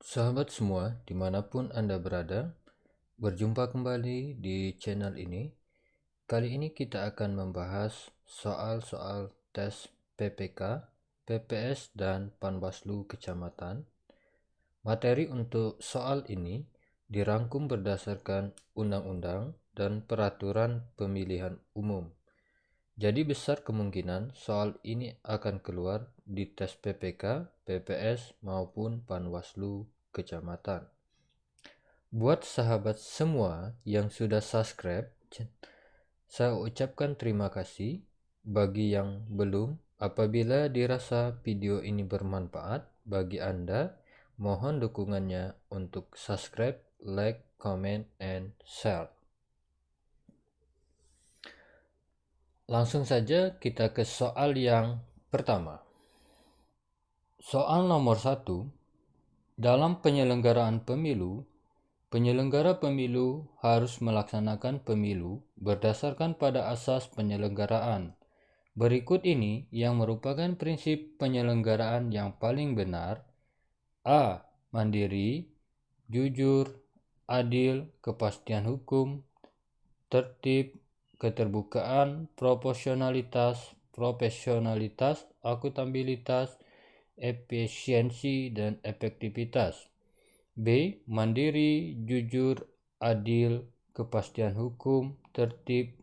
Sahabat semua, dimanapun Anda berada, berjumpa kembali di channel ini. Kali ini kita akan membahas soal-soal tes PPK, PPS, dan Panwaslu Kecamatan. Materi untuk soal ini dirangkum berdasarkan undang-undang dan peraturan pemilihan umum. Jadi besar kemungkinan soal ini akan keluar di tes PPK, PPS, maupun Panwaslu Kecamatan. Buat sahabat semua yang sudah subscribe, saya ucapkan terima kasih. Bagi yang belum, apabila dirasa video ini bermanfaat bagi Anda, mohon dukungannya untuk subscribe, like, comment, and share. Langsung saja kita ke soal yang pertama. Soal nomor 1. Dalam penyelenggaraan pemilu, penyelenggara pemilu harus melaksanakan pemilu berdasarkan pada asas penyelenggaraan. Berikut ini yang merupakan prinsip penyelenggaraan yang paling benar. A. Mandiri, jujur, adil, kepastian hukum, tertib, keterbukaan, proporsionalitas, profesionalitas, akuntabilitas, efisiensi, dan efektivitas. B. Mandiri, jujur, adil, kepastian hukum, tertib,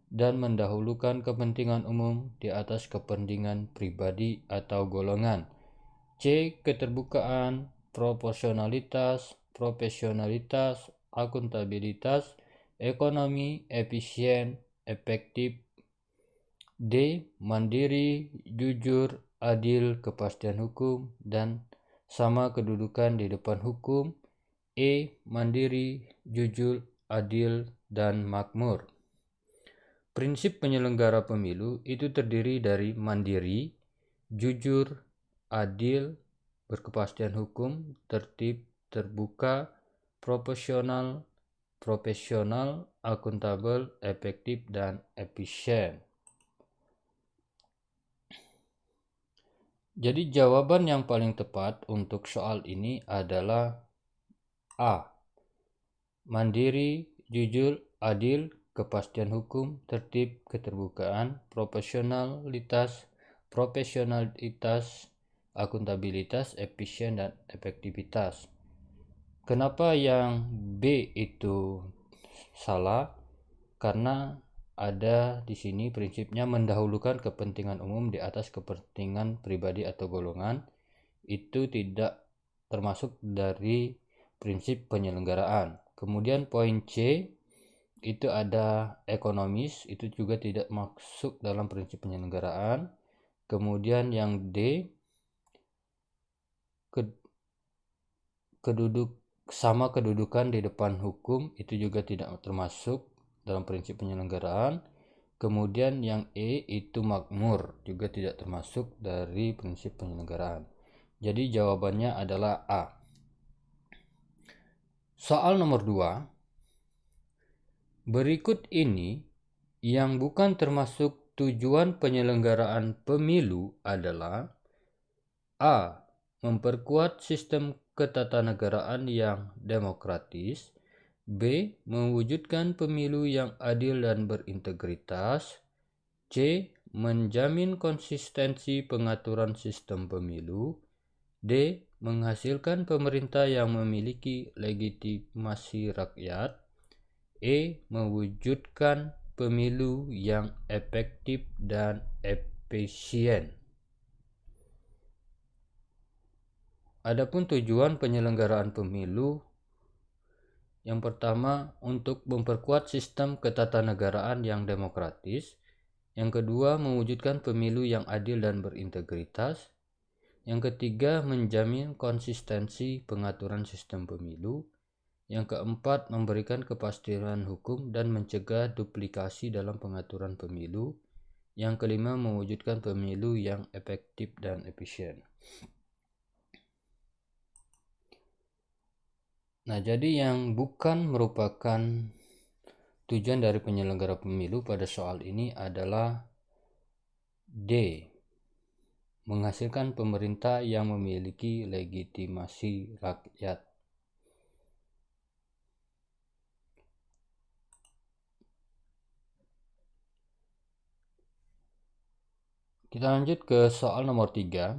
dan mendahulukan kepentingan umum di atas kepentingan pribadi atau golongan. C. Keterbukaan, proporsionalitas, profesionalitas, akuntabilitas, ekonomi, efisien, efektif. D. Mandiri, jujur, adil, kepastian hukum, dan sama kedudukan di depan hukum. E. Mandiri, jujur, adil, dan makmur. Prinsip penyelenggara pemilu itu terdiri dari mandiri, jujur, adil, berkepastian hukum, tertib, terbuka, proporsional, profesional, akuntabel, efektif, dan efisien. Jadi jawaban yang paling tepat untuk soal ini adalah A. Mandiri, jujur, adil, kepastian hukum, tertib, keterbukaan, profesionalitas, akuntabilitas, efisien, dan efektivitas. Kenapa yang B itu salah? Karena ada di sini prinsipnya mendahulukan kepentingan umum di atas kepentingan pribadi atau golongan. Itu tidak termasuk dari prinsip penyelenggaraan. Kemudian poin C itu ada ekonomis, itu juga tidak masuk dalam prinsip penyelenggaraan. Kemudian yang D sama kedudukan di depan hukum, itu juga tidak termasuk dalam prinsip penyelenggaraan. Kemudian yang E itu makmur, juga tidak termasuk dari prinsip penyelenggaraan. Jadi jawabannya adalah A. Soal nomor 2. Berikut ini yang bukan termasuk tujuan penyelenggaraan pemilu adalah A. Memperkuat sistem ketatanegaraan yang demokratis. B. Mewujudkan pemilu yang adil dan berintegritas. C. Menjamin konsistensi pengaturan sistem pemilu. D. Menghasilkan pemerintah yang memiliki legitimasi rakyat. E. Mewujudkan pemilu yang efektif dan efisien. Adapun tujuan penyelenggaraan pemilu, yang pertama untuk memperkuat sistem ketatanegaraan yang demokratis, yang kedua mewujudkan pemilu yang adil dan berintegritas, yang ketiga menjamin konsistensi pengaturan sistem pemilu, yang keempat memberikan kepastian hukum dan mencegah duplikasi dalam pengaturan pemilu, yang kelima mewujudkan pemilu yang efektif dan efisien. Nah, jadi yang bukan merupakan tujuan dari penyelenggara pemilu pada soal ini adalah D. menghasilkan pemerintah yang memiliki legitimasi rakyat. Kita lanjut ke soal nomor 3.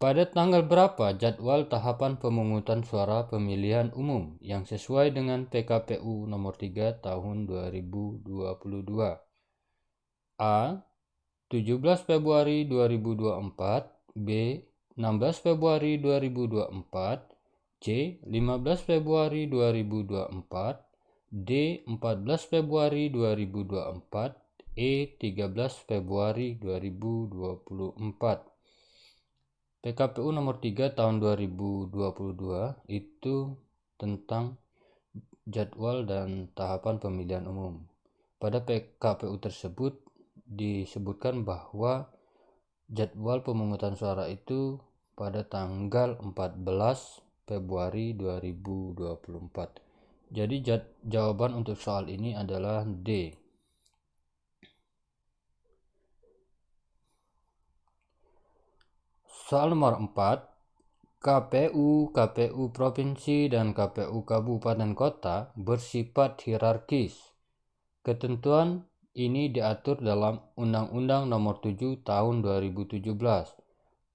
Pada tanggal berapa jadwal tahapan pemungutan suara pemilihan umum yang sesuai dengan PKPU nomor 3 tahun 2022? A. 17 Februari 2024, B. 16 Februari 2024, C. 15 Februari 2024, D. 14 Februari 2024, E. 13 Februari 2024. PKPU nomor 3 tahun 2022 itu tentang jadwal dan tahapan pemilihan umum. Pada PKPU tersebut disebutkan bahwa jadwal pemungutan suara itu pada tanggal 14 Februari 2024. Jadi jawaban untuk soal ini adalah D. Soal nomor 4. KPU Provinsi dan KPU Kabupaten Kota bersifat hierarkis. Ketentuan ini diatur dalam Undang-Undang Nomor 7 Tahun 2017.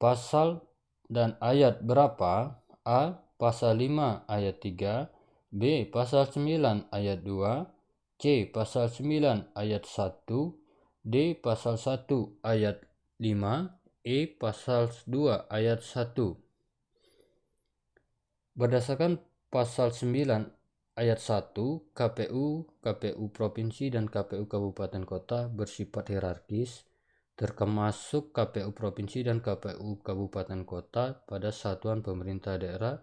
Pasal dan ayat berapa? A. Pasal 5 ayat 3, B. Pasal 9 ayat 2, C. Pasal 9 ayat 1, D. Pasal 1 ayat 5, E. Pasal 2 ayat 1. Berdasarkan pasal 9 ayat 1, KPU Provinsi dan KPU Kabupaten Kota bersifat hierarkis, termasuk KPU Provinsi dan KPU Kabupaten Kota pada satuan pemerintah daerah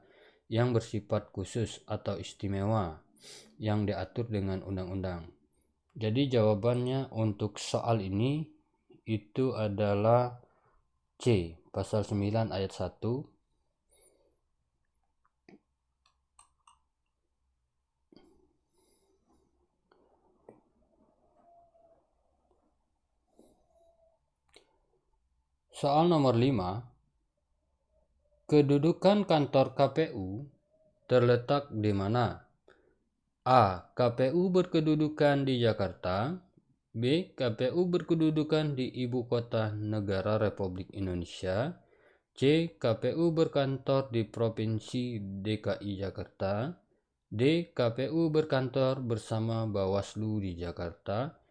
yang bersifat khusus atau istimewa yang diatur dengan undang-undang. Jadi jawabannya untuk soal ini itu adalah C, pasal 9 ayat 1. Soal nomor 5. Kedudukan kantor KPU terletak di mana? A. KPU berkedudukan di Jakarta. B. KPU berkedudukan di Ibu Kota Negara Republik Indonesia. C. KPU berkantor di Provinsi DKI Jakarta. D. KPU berkantor bersama Bawaslu di Jakarta.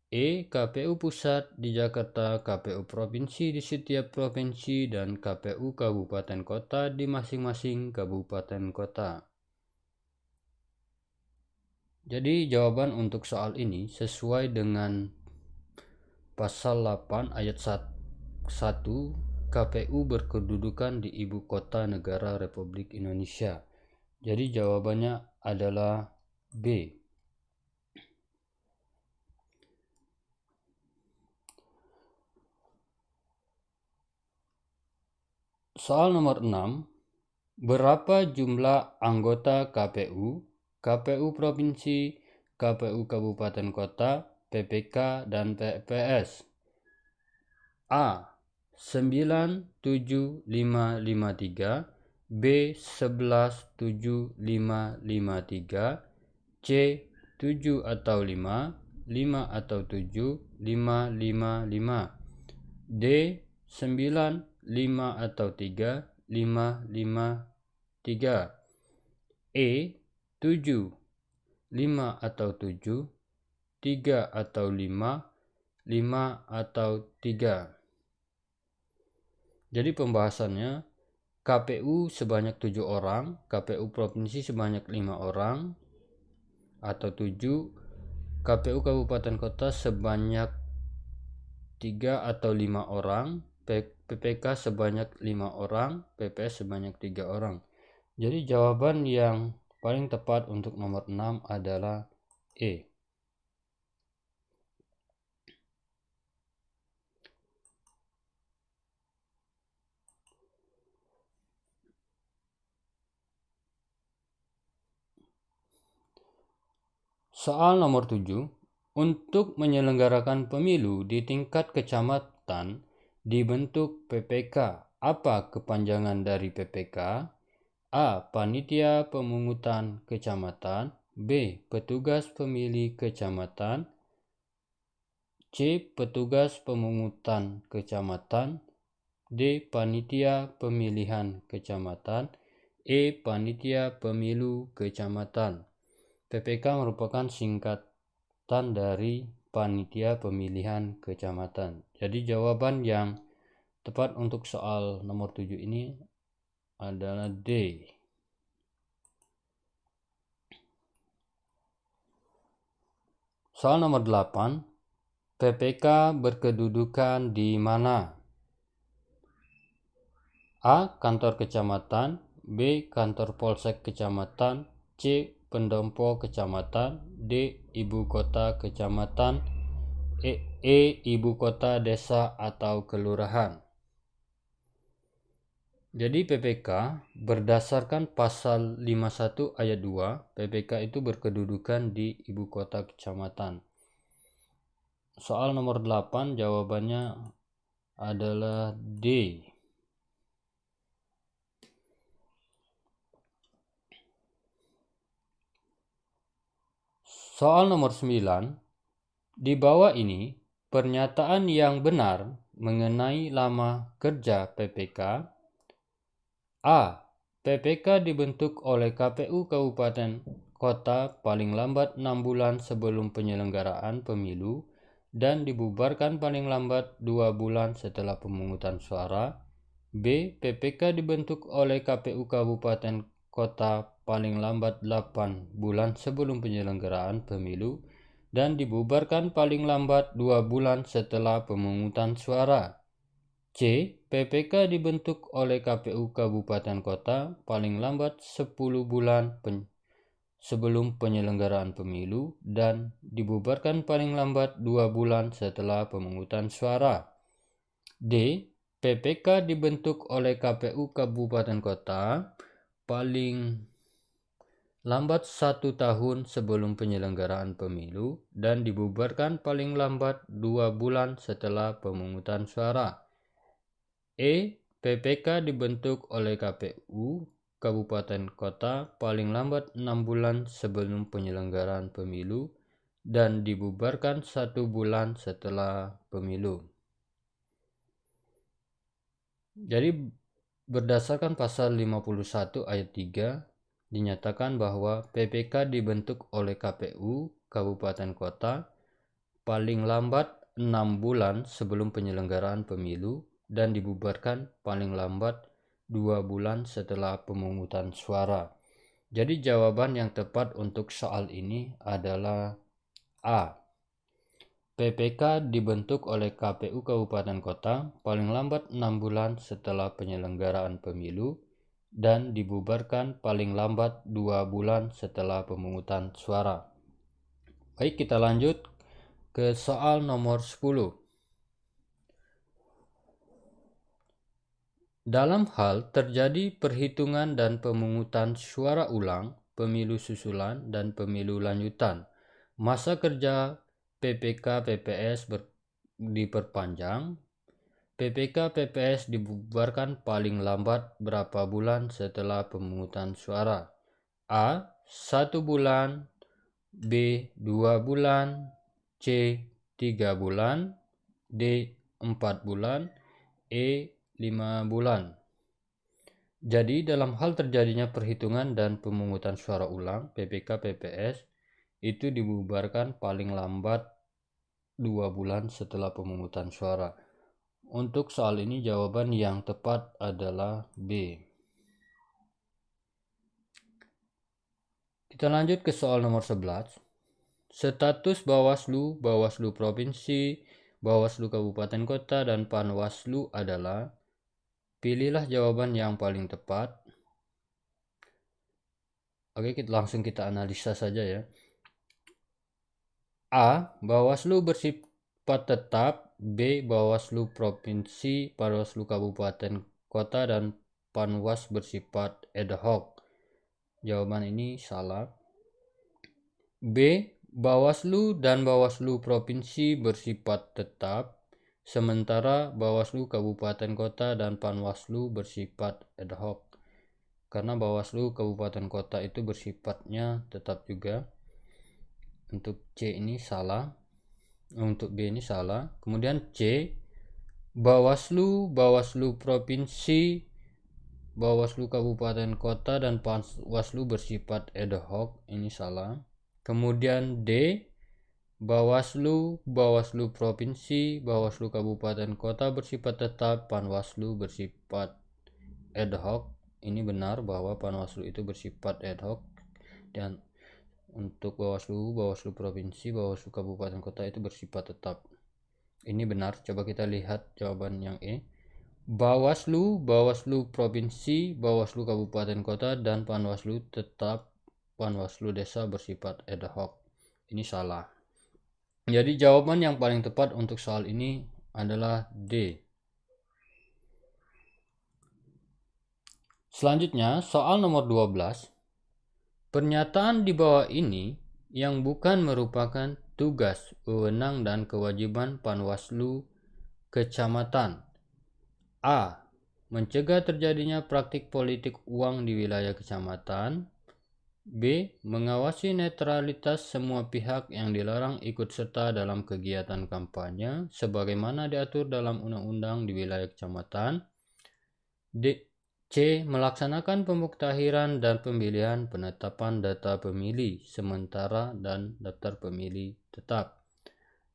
E. KPU Pusat di Jakarta, KPU Provinsi di setiap provinsi, dan KPU Kabupaten Kota di masing-masing kabupaten kota. Jadi jawaban untuk soal ini sesuai dengan pasal 8 ayat 1, KPU berkedudukan di Ibu Kota Negara Republik Indonesia. Jadi jawabannya adalah B. Soal nomor 6. Berapa jumlah anggota KPU, KPU Provinsi, KPU Kabupaten Kota, PPK, dan PPS? A. 97553, B. 1175553, C. 7 atau 5, 5 atau 7, 555, D. 9, 5 atau 3, 553, E. 7, 5 atau 7, 3 atau 5, 5 atau 3. Jadi pembahasannya, KPU sebanyak 7 orang, KPU Provinsi sebanyak 5 orang atau 7, KPU Kabupaten Kota sebanyak 3 atau 5 orang, PPK sebanyak 5 orang, PPS sebanyak 3 orang. Jadi jawaban yang paling tepat untuk nomor 6 adalah E. Soal nomor 7. Untuk menyelenggarakan pemilu di tingkat kecamatan dibentuk PPK. Apa kepanjangan dari PPK? A. Panitia Pemungutan Kecamatan. B. Petugas Pemilih Kecamatan. C. Petugas Pemungutan Kecamatan. D. Panitia Pemilihan Kecamatan. E. Panitia Pemilu Kecamatan. PPK merupakan singkatan dari Panitia Pemilihan Kecamatan. Jadi jawaban yang tepat untuk soal nomor 7 ini adalah D. Soal nomor 8, PPK berkedudukan di mana? A. Kantor kecamatan. B. Kantor polsek kecamatan. C. Pendopo kecamatan. D. Ibu kota kecamatan. Ibu kota desa atau kelurahan. Jadi PPK berdasarkan pasal 51 ayat 2, PPK itu berkedudukan di ibu kota kecamatan. Soal nomor 8 jawabannya adalah D. Soal nomor 9, di bawah ini pernyataan yang benar mengenai lama kerja PPK. A. PPK dibentuk oleh KPU Kabupaten Kota paling lambat 6 bulan sebelum penyelenggaraan pemilu dan dibubarkan paling lambat 2 bulan setelah pemungutan suara. B. PPK dibentuk oleh KPU Kabupaten Kota paling lambat 8 bulan sebelum penyelenggaraan pemilu dan dibubarkan paling lambat 2 bulan setelah pemungutan suara. C. PPK dibentuk oleh KPU Kabupaten Kota paling lambat 10 bulan sebelum penyelenggaraan pemilu dan dibubarkan paling lambat 2 bulan setelah pemungutan suara. D. PPK dibentuk oleh KPU Kabupaten Kota paling lambat 1 tahun sebelum penyelenggaraan pemilu dan dibubarkan paling lambat 2 bulan setelah pemungutan suara. E. PPK dibentuk oleh KPU Kabupaten Kota paling lambat 6 bulan sebelum penyelenggaraan pemilu dan dibubarkan 1 bulan setelah pemilu. Jadi berdasarkan pasal 51 ayat 3 dinyatakan bahwa PPK dibentuk oleh KPU Kabupaten Kota paling lambat 6 bulan sebelum penyelenggaraan pemilu dan dibubarkan paling lambat 2 bulan setelah pemungutan suara. Jadi jawaban yang tepat untuk soal ini adalah A. PPK dibentuk oleh KPU Kabupaten Kota paling lambat 6 bulan setelah penyelenggaraan pemilu dan dibubarkan paling lambat 2 bulan setelah pemungutan suara. Baik, kita lanjut ke soal nomor 10. Dalam hal terjadi perhitungan dan pemungutan suara ulang, pemilu susulan, dan pemilu lanjutan, masa kerja PPK PPS diperpanjang. PPK PPS dibubarkan paling lambat berapa bulan setelah pemungutan suara? A. 1 bulan. B. 2 bulan. C. 3 bulan. D. 4 bulan. E. 5 bulan. Jadi dalam hal terjadinya perhitungan dan pemungutan suara ulang PPK PPS itu dibubarkan paling lambat 2 bulan setelah pemungutan suara. Untuk soal ini jawaban yang tepat adalah B. Kita lanjut ke soal nomor 11. Status Bawaslu, Bawaslu Provinsi, Bawaslu Kabupaten Kota, dan Panwaslu adalah. Pilihlah jawaban yang paling tepat. Oke, langsung kita analisa saja ya. A. Bawaslu bersifat tetap. B. Bawaslu Provinsi, Bawaslu Kabupaten Kota, dan Panwas bersifat ad hoc. Jawaban ini salah. B. Bawaslu dan Bawaslu Provinsi bersifat tetap. sementara Bawaslu Kabupaten Kota dan Panwaslu bersifat ad hoc. Karena Bawaslu Kabupaten Kota itu bersifatnya tetap juga. Untuk C ini salah, untuk B ini salah. Kemudian C, Bawaslu Provinsi, Bawaslu Kabupaten Kota dan Panwaslu bersifat ad hoc, ini salah. Kemudian D, Bawaslu Provinsi, Bawaslu Kabupaten Kota bersifat tetap, Panwaslu bersifat ad hoc. Ini benar bahwa Panwaslu itu bersifat ad hoc, dan untuk Bawaslu Provinsi, Bawaslu Kabupaten Kota itu bersifat tetap. Ini benar. Coba kita lihat jawaban yang E. Bawaslu Provinsi, Bawaslu Kabupaten Kota dan Panwaslu tetap, Panwaslu Desa bersifat ad hoc. Ini salah. Jadi jawaban yang paling tepat untuk soal ini adalah D. Selanjutnya, soal nomor 12. Pernyataan di bawah ini yang bukan merupakan tugas, wewenang, dan kewajiban Panwaslu Kecamatan. A. Mencegah terjadinya praktik politik uang di wilayah kecamatan. B. Mengawasi netralitas semua pihak yang dilarang ikut serta dalam kegiatan kampanye sebagaimana diatur dalam undang-undang di wilayah kecamatan. C. Melaksanakan pemuktahiran dan pemilihan penetapan data pemilih sementara dan daftar pemilih tetap.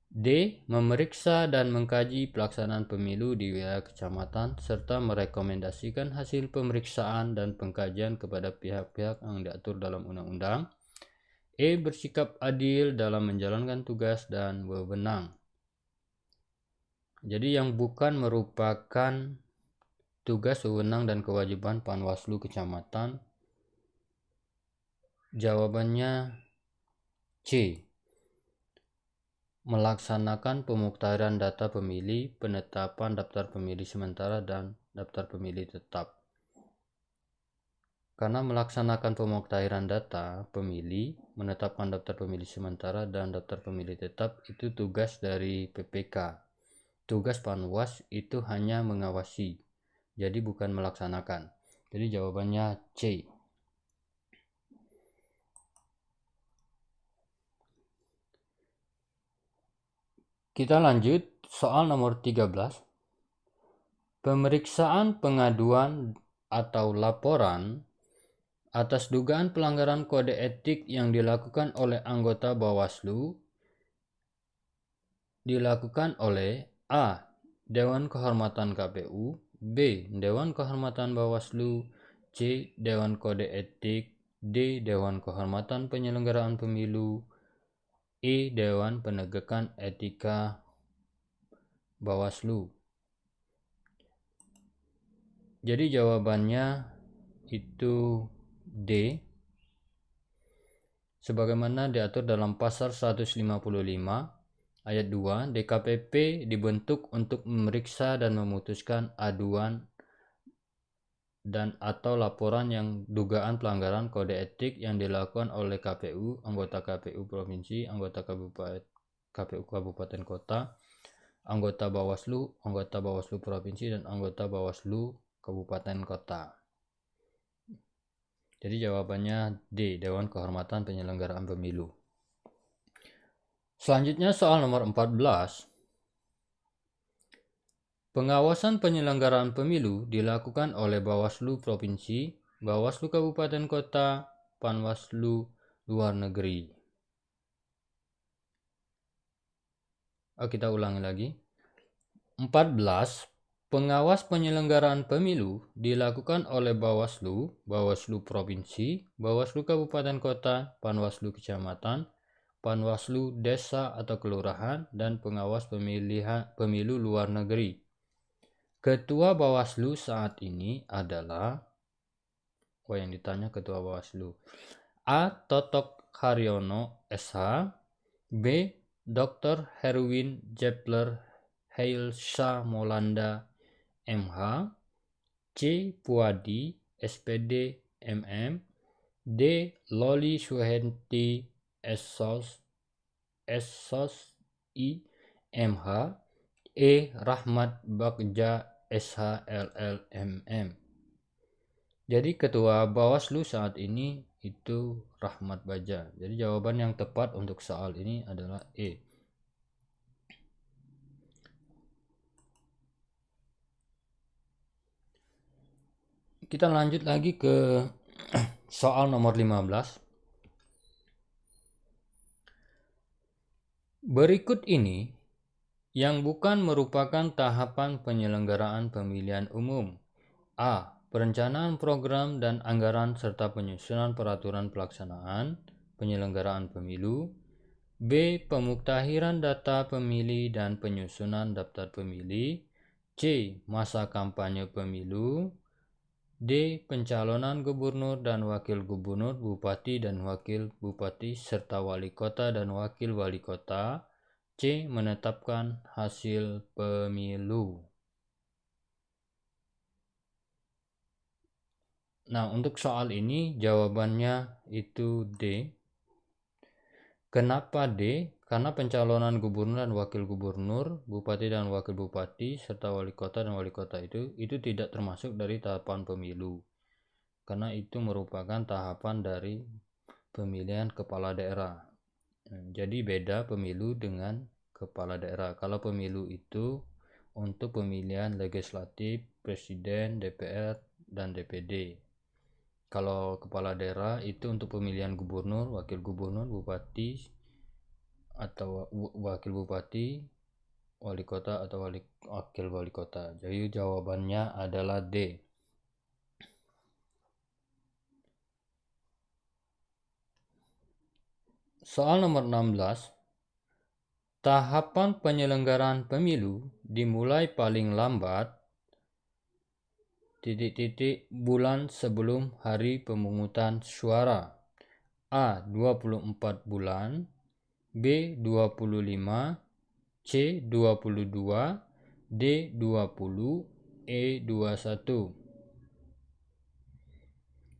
D. Memeriksa dan mengkaji pelaksanaan pemilu di wilayah kecamatan serta merekomendasikan hasil pemeriksaan dan pengkajian kepada pihak-pihak yang diatur dalam undang-undang. E. Bersikap adil dalam menjalankan tugas dan wewenang. Jadi yang bukan merupakan tugas, wewenang, dan kewajiban Panwaslu Kecamatan, jawabannya C. Melaksanakan pemuktahiran data pemilih, penetapan daftar pemilih sementara, dan daftar pemilih tetap. Karena melaksanakan pemuktahiran data pemilih, menetapkan daftar pemilih sementara, dan daftar pemilih tetap itu tugas dari PPK. Tugas Panwas itu hanya mengawasi, jadi bukan melaksanakan. Jadi jawabannya C. Kita lanjut soal nomor 13. Pemeriksaan pengaduan atau laporan atas dugaan pelanggaran kode etik yang dilakukan oleh anggota Bawaslu dilakukan oleh A. Dewan Kehormatan KPU, B. Dewan Kehormatan Bawaslu, C. Dewan Kode Etik, D. Dewan Kehormatan Penyelenggaraan Pemilu, E. Dewan Penegakan Etika Bawaslu. Jadi jawabannya itu D. Sebagaimana diatur dalam pasal 155 ayat 2, DKPP dibentuk untuk memeriksa dan memutuskan aduan dan atau laporan yang dugaan pelanggaran kode etik yang dilakukan oleh KPU, anggota KPU Provinsi, anggota KPU Kabupaten Kota, anggota Bawaslu Provinsi, dan anggota Bawaslu Kabupaten Kota. Jadi jawabannya D. Dewan Kehormatan Penyelenggaraan Pemilu. Selanjutnya soal nomor 14. Pengawasan penyelenggaraan pemilu dilakukan oleh Bawaslu Provinsi, Bawaslu Kabupaten Kota, Panwaslu Luar Negeri. Kita ulangi lagi. 14. Pengawas penyelenggaraan pemilu dilakukan oleh Bawaslu, Bawaslu Provinsi, Bawaslu Kabupaten Kota, Panwaslu Kecamatan, Panwaslu Desa atau Kelurahan, dan pengawas pemilu luar negeri. Ketua Bawaslu saat ini adalah, yang ditanya Ketua Bawaslu, A. Totok Haryono SH, B. Dr. Herwin Jepler Heilsa Molanda MH, C. Puadi SPD MM, D. Loli Suhenti Essos I MH, E. Rahmat Bagja SHLLMM. Jadi ketua Bawaslu saat ini itu Rahmat Bagja. Jadi jawaban yang tepat untuk soal ini adalah E. Kita lanjut lagi ke soal nomor 15. Berikut ini yang bukan merupakan tahapan penyelenggaraan pemilihan umum. A. Perencanaan program dan anggaran serta penyusunan peraturan pelaksanaan penyelenggaraan pemilu. B. Pemuktahiran data pemilih dan penyusunan daftar pemilih. C. Masa kampanye pemilu. D. Pencalonan gubernur dan wakil gubernur, bupati dan wakil bupati, serta wali kota dan wakil wali kota. C. Menetapkan hasil pemilu. Nah, untuk soal ini jawabannya itu D. Kenapa D? Karena pencalonan gubernur dan wakil gubernur, bupati dan wakil bupati, serta wali kota dan wali kota itu tidak termasuk dari tahapan pemilu. Karena itu merupakan tahapan dari pemilihan kepala daerah. Jadi beda pemilu dengan kepala daerah. Kalau pemilu itu untuk pemilihan legislatif, presiden, DPR, dan DPD. Kalau kepala daerah itu untuk pemilihan gubernur, wakil gubernur, bupati, atau wakil bupati, wali kota atau wakil wali kota. Jadi jawabannya adalah D. Soal nomor 16. Tahapan penyelenggaraan pemilu dimulai paling lambat bulan sebelum hari pemungutan suara. A. 24 bulan, B. 25, C. 22, D. 20, E. 21.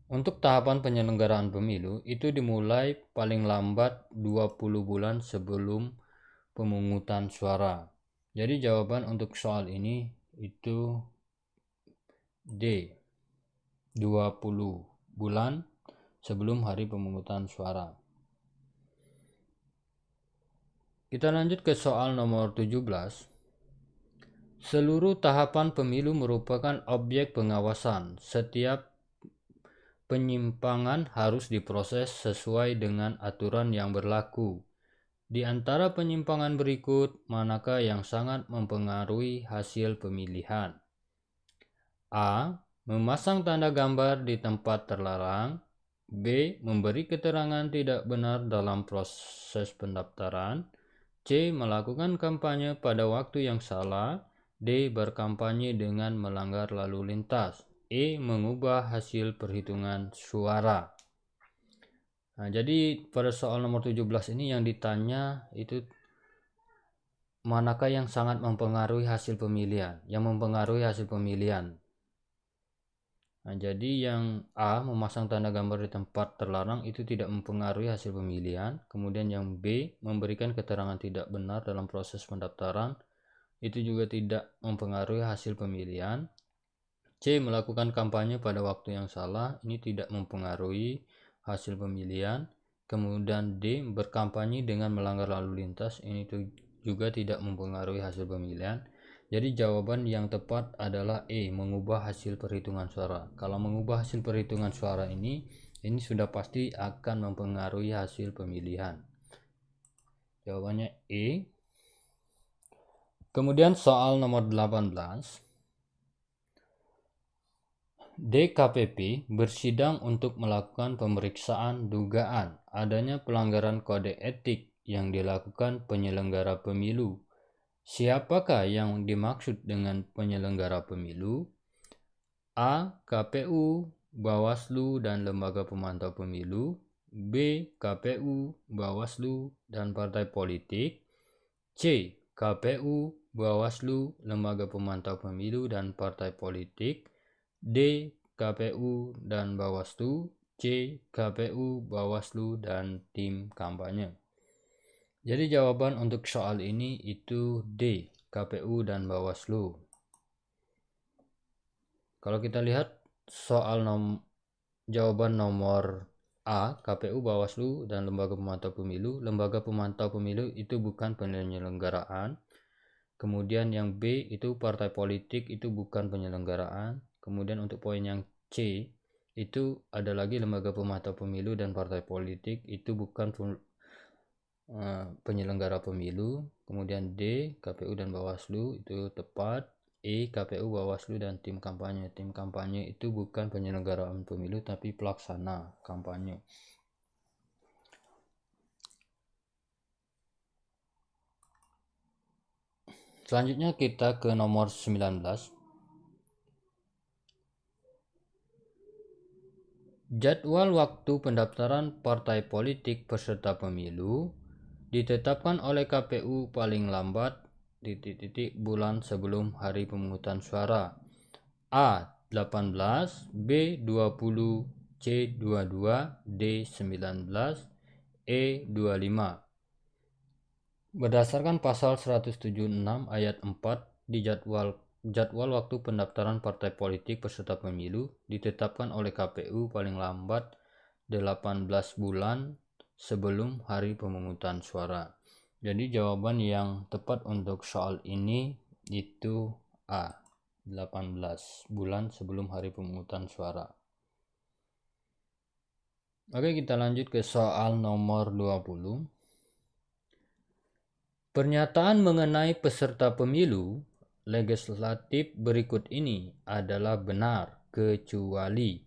Untuk tahapan penyelenggaraan pemilu itu dimulai paling lambat 20 bulan sebelum pemungutan suara. Jadi jawaban untuk soal ini itu D. 20 bulan sebelum hari pemungutan suara. Kita lanjut ke soal nomor 17. Seluruh tahapan pemilu merupakan objek pengawasan. Setiap penyimpangan harus diproses sesuai dengan aturan yang berlaku. Di antara penyimpangan berikut, manakah yang sangat mempengaruhi hasil pemilihan? A. Memasang tanda gambar di tempat terlarang. B. Memberi keterangan tidak benar dalam proses pendaftaran. C. Melakukan kampanye pada waktu yang salah. D. Berkampanye dengan melanggar lalu lintas. E. Mengubah hasil perhitungan suara. Nah, jadi pada soal nomor 17 ini yang ditanya itu manakah yang sangat mempengaruhi hasil pemilihan? Yang mempengaruhi hasil pemilihan. Nah, jadi yang A, memasang tanda gambar di tempat terlarang itu tidak mempengaruhi hasil pemilihan. Kemudian yang B, memberikan keterangan tidak benar dalam proses pendaftaran, itu juga tidak mempengaruhi hasil pemilihan. C, melakukan kampanye pada waktu yang salah, ini tidak mempengaruhi hasil pemilihan. Kemudian D, berkampanye dengan melanggar lalu lintas, ini juga tidak mempengaruhi hasil pemilihan. Jadi jawaban yang tepat adalah E, mengubah hasil perhitungan suara. Kalau mengubah hasil perhitungan suara ini sudah pasti akan mempengaruhi hasil pemilihan. Jawabannya E. Kemudian soal nomor 18. DKPP bersidang untuk melakukan pemeriksaan dugaan adanya pelanggaran kode etik yang dilakukan penyelenggara pemilu. Siapakah yang dimaksud dengan penyelenggara pemilu? A. KPU, Bawaslu, dan lembaga pemantau pemilu. B. KPU, Bawaslu, dan partai politik. C. KPU, Bawaslu, lembaga pemantau pemilu, dan partai politik. D. KPU dan Bawaslu. C. KPU, Bawaslu, dan tim kampanye. Jadi jawaban untuk soal ini itu D. KPU dan Bawaslu. Kalau kita lihat soal jawaban nomor A, KPU, Bawaslu, dan Lembaga Pemantau Pemilu. Lembaga Pemantau Pemilu itu bukan penyelenggaraan. Kemudian yang B itu partai politik, itu bukan penyelenggaraan. Kemudian untuk poin yang C itu ada lagi lembaga pemantau pemilu dan partai politik, itu bukan penyelenggara pemilu. Kemudian D, KPU dan Bawaslu, itu tepat. E, KPU, Bawaslu, dan tim kampanye. Tim kampanye itu bukan penyelenggaraan pemilu tapi pelaksana kampanye. Selanjutnya kita ke nomor 19. Jadwal waktu pendaftaran partai politik peserta pemilu ditetapkan oleh KPU paling lambat bulan sebelum hari pemungutan suara. A. 18, B. 20, C. 22, D. 19, E. 25. Berdasarkan pasal 176 ayat 4 di jadwal waktu pendaftaran partai politik peserta pemilu ditetapkan oleh KPU paling lambat 18 bulan sebelum hari pemungutan suara. Jadi jawaban yang tepat untuk soal ini itu A, 18 bulan sebelum hari pemungutan suara. Oke, kita lanjut ke soal nomor 20. Pernyataan mengenai peserta pemilu legislatif berikut ini adalah benar kecuali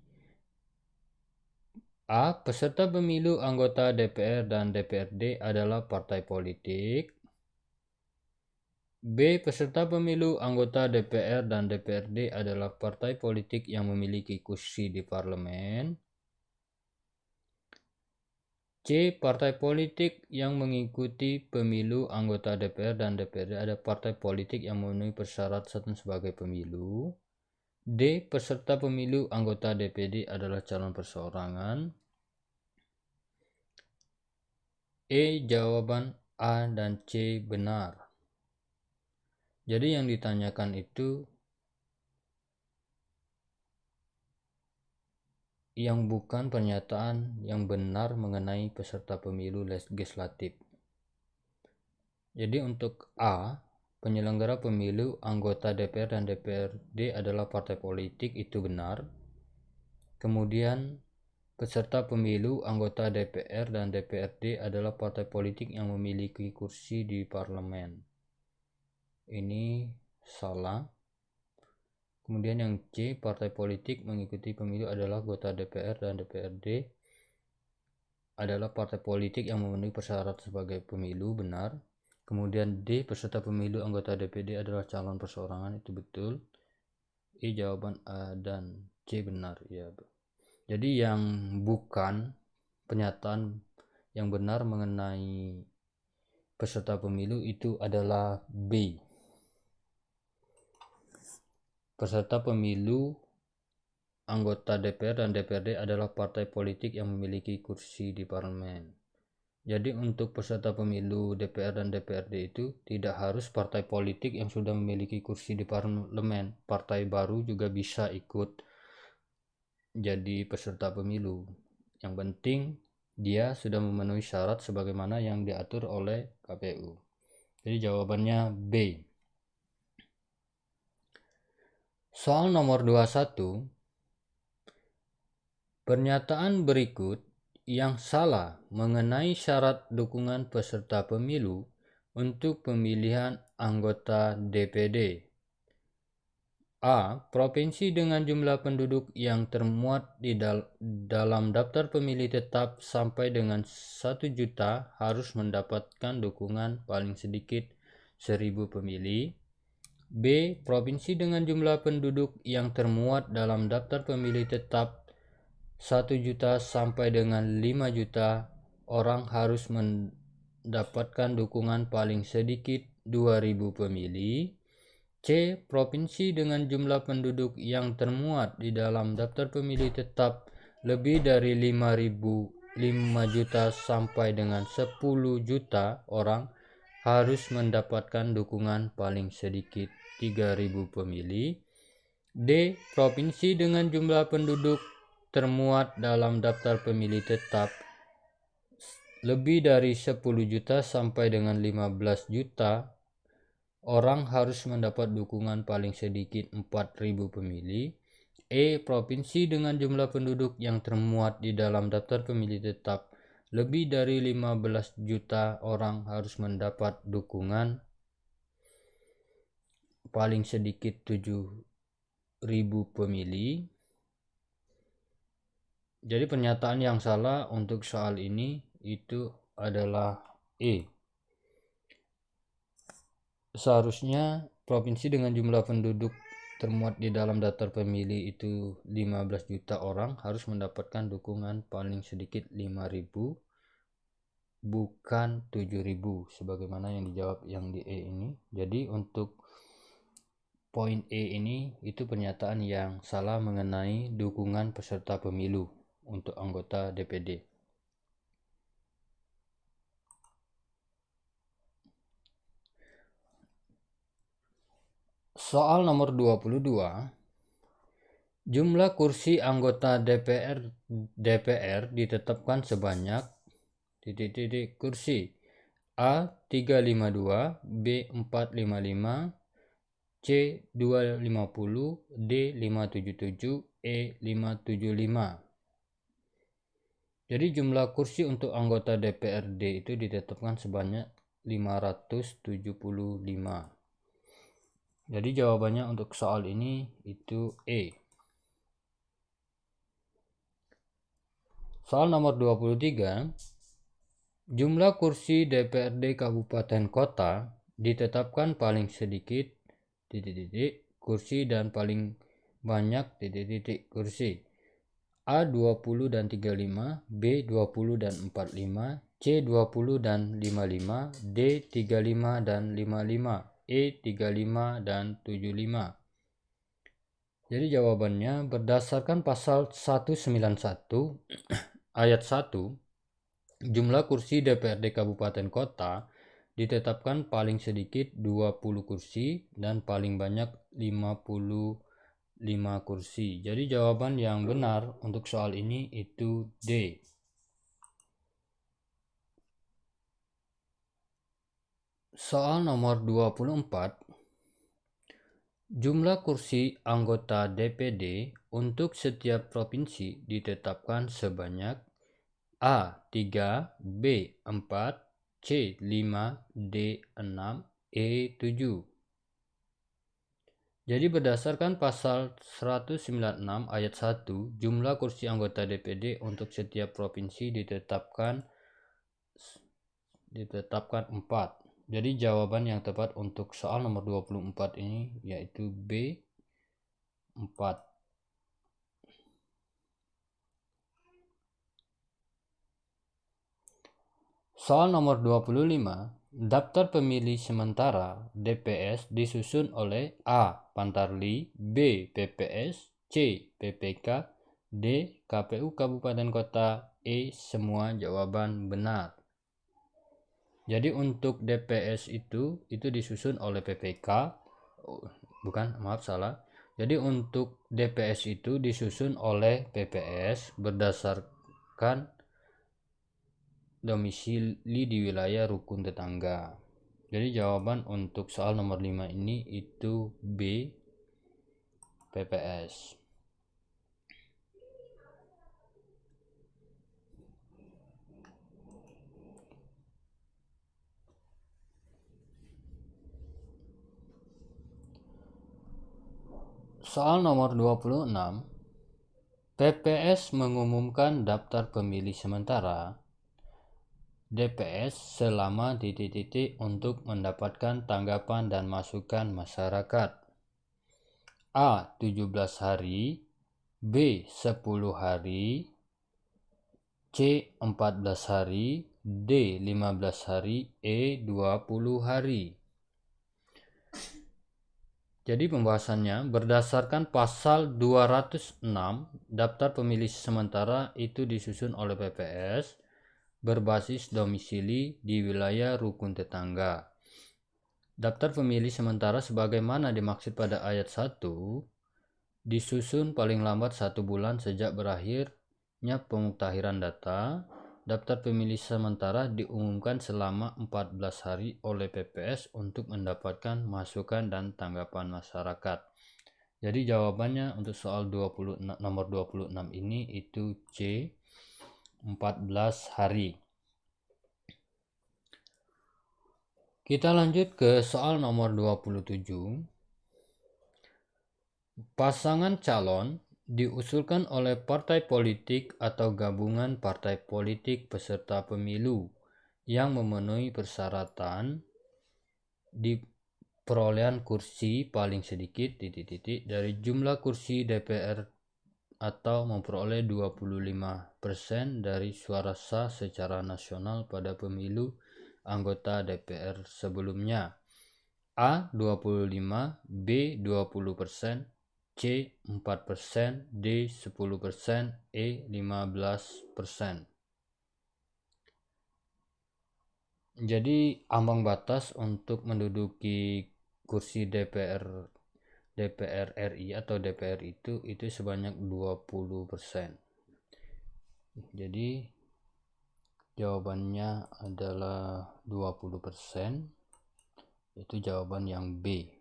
A. Peserta pemilu anggota DPR dan DPRD adalah partai politik. B. Peserta pemilu anggota DPR dan DPRD adalah partai politik yang memiliki kursi di parlemen. C. Partai politik yang mengikuti pemilu anggota DPR dan DPRD ada partai politik yang memenuhi persyaratan sebagai pemilu. D. Peserta pemilu anggota DPD adalah calon perseorangan. E. Jawaban A dan C benar. Jadi yang ditanyakan itu yang bukan pernyataan yang benar mengenai peserta pemilu legislatif. Jadi untuk A, penyelenggara pemilu anggota DPR dan DPRD adalah partai politik, itu benar. Kemudian peserta pemilu anggota DPR dan DPRD adalah partai politik yang memiliki kursi di parlemen. Ini salah. Kemudian yang C, partai politik mengikuti pemilu adalah anggota DPR dan DPRD adalah partai politik yang memenuhi persyaratan sebagai pemilu, benar. Kemudian D, peserta pemilu anggota DPD adalah calon perseorangan, itu betul. E, jawaban A dan C benar, ya. Jadi yang bukan pernyataan yang benar mengenai peserta pemilu itu adalah B. Peserta pemilu anggota DPR dan DPRD adalah partai politik yang memiliki kursi di parlemen. Jadi untuk peserta pemilu DPR dan DPRD itu tidak harus partai politik yang sudah memiliki kursi di parlemen. Partai baru juga bisa ikut jadi peserta pemilu. Yang penting dia sudah memenuhi syarat sebagaimana yang diatur oleh KPU. Jadi jawabannya B. Soal nomor 21. Pernyataan berikut yang salah mengenai syarat dukungan peserta pemilu untuk pemilihan anggota DPD. A. Provinsi dengan jumlah penduduk yang termuat di dalam daftar pemilih tetap sampai dengan 1 juta harus mendapatkan dukungan paling sedikit 1.000 pemilih. B. Provinsi dengan jumlah penduduk yang termuat dalam daftar pemilih tetap 1 juta sampai dengan 5 juta orang harus mendapatkan dukungan paling sedikit 2.000 pemilih. C. Provinsi dengan jumlah penduduk yang termuat di dalam daftar pemilih tetap lebih dari 5 juta sampai dengan 10 juta orang harus mendapatkan dukungan paling sedikit 3.000 pemilih. D. Provinsi dengan jumlah penduduk termuat dalam daftar pemilih tetap lebih dari 10 juta sampai dengan 15 juta orang harus mendapat dukungan paling sedikit 4.000 pemilih. E. Provinsi dengan jumlah penduduk yang termuat di dalam daftar pemilih tetap lebih dari 15 juta orang harus mendapat dukungan paling sedikit 7.000 pemilih. Jadi pernyataan yang salah untuk soal ini itu adalah E. Seharusnya provinsi dengan jumlah penduduk termuat di dalam daftar pemilih itu 15 juta orang harus mendapatkan dukungan paling sedikit 5.000 bukan 7.000 sebagaimana yang dijawab yang di E ini. Jadi untuk poin E ini itu pernyataan yang salah mengenai dukungan peserta pemilu untuk anggota DPD. Soal nomor 22. Jumlah kursi anggota DPR ditetapkan sebanyak kursi A 352, B 455, C 250, D 577, E 575. Jadi jumlah kursi untuk anggota DPRD itu ditetapkan sebanyak 575. Jadi jawabannya untuk soal ini itu E. Soal nomor 23. Jumlah kursi DPRD Kabupaten Kota ditetapkan paling sedikit kursi dan paling banyak kursi. A 20 dan 35, B 20 dan 45, C 20 dan 55, D 35 dan 55, E 35 dan 75. Jadi jawabannya berdasarkan pasal 191 ayat 1, jumlah kursi DPRD Kabupaten Kota ditetapkan paling sedikit 20 kursi dan paling banyak 55 kursi. Jadi jawaban yang benar untuk soal ini itu D. Soal nomor 24. Jumlah kursi anggota DPD untuk setiap provinsi ditetapkan sebanyak A 3, B 4, C 5, D 6, E 7. Jadi berdasarkan pasal 196 ayat 1, jumlah kursi anggota DPD untuk setiap provinsi ditetapkan 4. Jadi jawaban yang tepat untuk soal nomor 24 ini yaitu B 4. Soal nomor 25. Daftar pemilih sementara DPS disusun oleh A. Pantarli, B. PPS, C. PPK, D. KPU Kabupaten Kota, E. Semua jawaban benar. Jadi untuk DPS itu disusun oleh PPK. Jadi untuk DPS itu disusun oleh PPS berdasarkan domisili di wilayah rukun tetangga. Jadi jawaban untuk soal nomor 5 ini itu B. PPS. Soal nomor 26. PPS mengumumkan daftar pemilih sementara DPS selama untuk mendapatkan tanggapan dan masukan masyarakat. A. 17 hari, B. 10 hari, C. 14 hari, D. 15 hari, E. 20 hari. Jadi pembahasannya berdasarkan pasal 206 daftar pemilih sementara itu disusun oleh PPS berbasis domisili di wilayah rukun tetangga. Daftar pemilih sementara sebagaimana dimaksud pada ayat 1 disusun paling lambat 1 bulan sejak berakhirnya pemuktahiran data. Daftar pemilih sementara diumumkan selama 14 hari oleh PPS untuk mendapatkan masukan dan tanggapan masyarakat. Jadi jawabannya untuk soal nomor 26 ini itu C, 14 hari. Kita lanjut ke soal nomor 27. Pasangan calon diusulkan oleh partai politik atau gabungan partai politik peserta pemilu yang memenuhi persyaratan di perolehan kursi paling sedikit dari jumlah kursi DPR atau memperoleh 25% dari suara sah secara nasional pada pemilu anggota DPR sebelumnya. A 25, B 20%, C 4%, D 10%, E 15%. Jadi ambang batas untuk menduduki kursi DPR RI atau DPR itu sebanyak 20%. Jadi jawabannya adalah 20%. Itu jawaban yang B.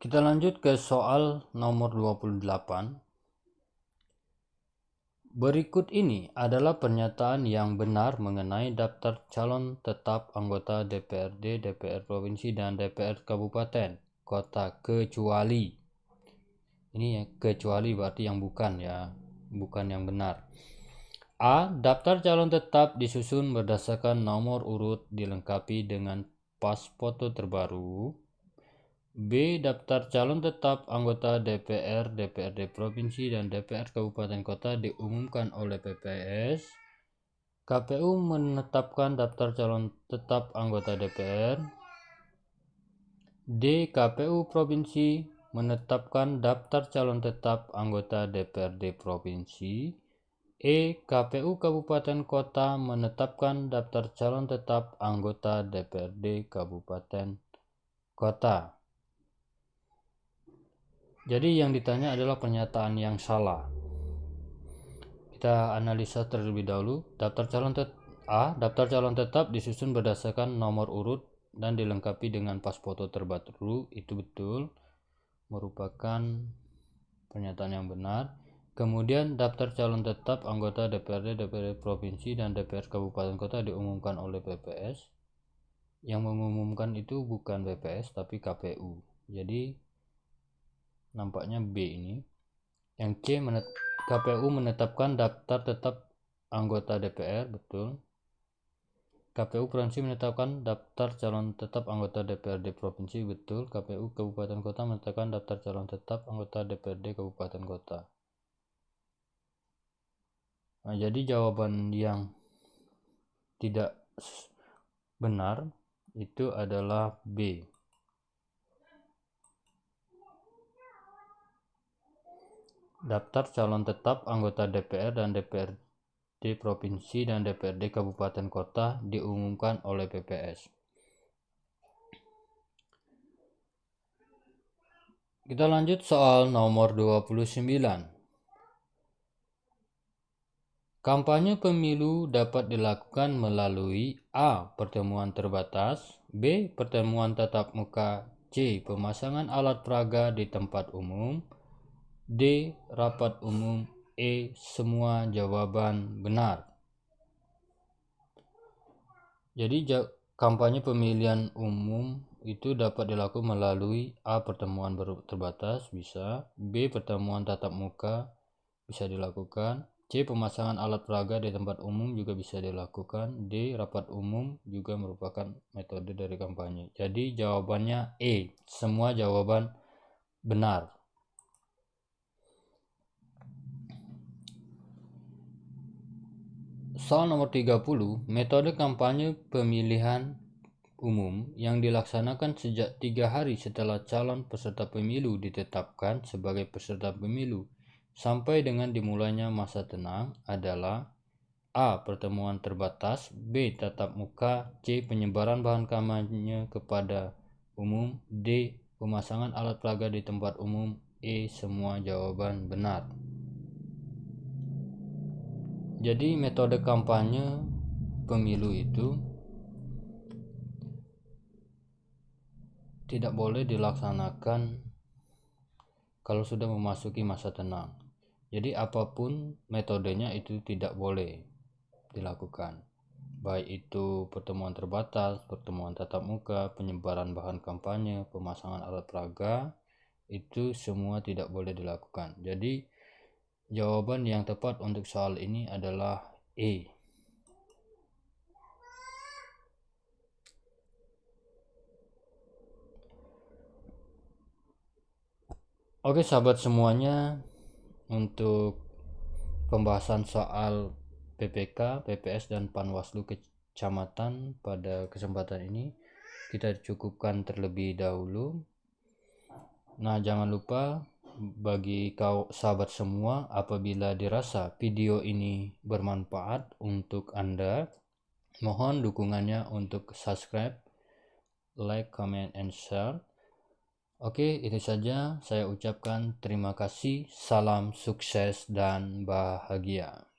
Kita lanjut ke soal nomor 28. Berikut ini adalah pernyataan yang benar mengenai daftar calon tetap anggota DPRD, DPR Provinsi, dan DPR Kabupaten Kota kecuali. Ini ya, kecuali berarti yang bukan ya, bukan yang benar. A. Daftar calon tetap disusun berdasarkan nomor urut dilengkapi dengan pas foto terbaru. B. Daftar calon tetap anggota DPR, DPRD Provinsi, dan DPR Kabupaten Kota diumumkan oleh PPS. KPU menetapkan daftar calon tetap anggota DPR. D. KPU Provinsi menetapkan daftar calon tetap anggota DPRD Provinsi. E. KPU Kabupaten Kota menetapkan daftar calon tetap anggota DPRD Kabupaten Kota. Jadi yang ditanya adalah pernyataan yang salah. Kita analisa terlebih dahulu. Daftar calon tetap disusun berdasarkan nomor urut dan dilengkapi dengan pas foto terbaru. Itu betul, merupakan pernyataan yang benar. Kemudian daftar calon tetap anggota DPRD, DPRD Provinsi, dan DPR Kabupaten Kota diumumkan oleh PPS. Yang mengumumkan itu bukan PPS tapi KPU. Jadi nampaknya B ini. Yang C, KPU menetapkan daftar tetap anggota DPR, betul. KPU Provinsi menetapkan daftar calon tetap anggota DPRD Provinsi, betul. KPU Kabupaten Kota menetapkan daftar calon tetap anggota DPRD Kabupaten Kota. Nah, jadi jawaban yang tidak benar itu adalah B. Daftar calon tetap anggota DPR dan DPRD Provinsi dan DPRD Kabupaten Kota diumumkan oleh PPS. Kita lanjut soal nomor 29. Kampanye pemilu dapat dilakukan melalui A. Pertemuan terbatas, B. Pertemuan tatap muka, C. Pemasangan alat peraga di tempat umum, D. Rapat umum, E. Semua jawaban benar. Jadi kampanye pemilihan umum itu dapat dilakukan melalui A. Pertemuan terbatas, bisa. B. Pertemuan tatap muka, bisa dilakukan. C. Pemasangan alat peraga di tempat umum juga bisa dilakukan. D. Rapat umum juga merupakan metode dari kampanye. Jadi jawabannya E. Semua jawaban benar. Soal nomor 30. Metode kampanye pemilihan umum yang dilaksanakan sejak 3 hari setelah calon peserta pemilu ditetapkan sebagai peserta pemilu sampai dengan dimulainya masa tenang adalah A. Pertemuan terbatas, B. Tatap muka, C. Penyebaran bahan kampanye kepada umum, D. Pemasangan alat peraga di tempat umum, E. Semua jawaban benar. Jadi metode kampanye pemilu itu tidak boleh dilaksanakan kalau sudah memasuki masa tenang. Jadi apapun metodenya itu tidak boleh dilakukan. Baik itu pertemuan terbatas, pertemuan tatap muka, penyebaran bahan kampanye, pemasangan alat peraga, itu semua tidak boleh dilakukan. Jadi jawaban yang tepat untuk soal ini adalah E. Oke sahabat semuanya, untuk pembahasan soal PPK, PPS, dan Panwaslu Kecamatan pada kesempatan ini kita cukupkan terlebih dahulu. Nah, jangan lupa bagi kau sahabat semua, apabila dirasa video ini bermanfaat untuk Anda, mohon dukungannya untuk subscribe, like, comment, and share. Oke, itu saja. Saya ucapkan terima kasih. Salam sukses dan bahagia.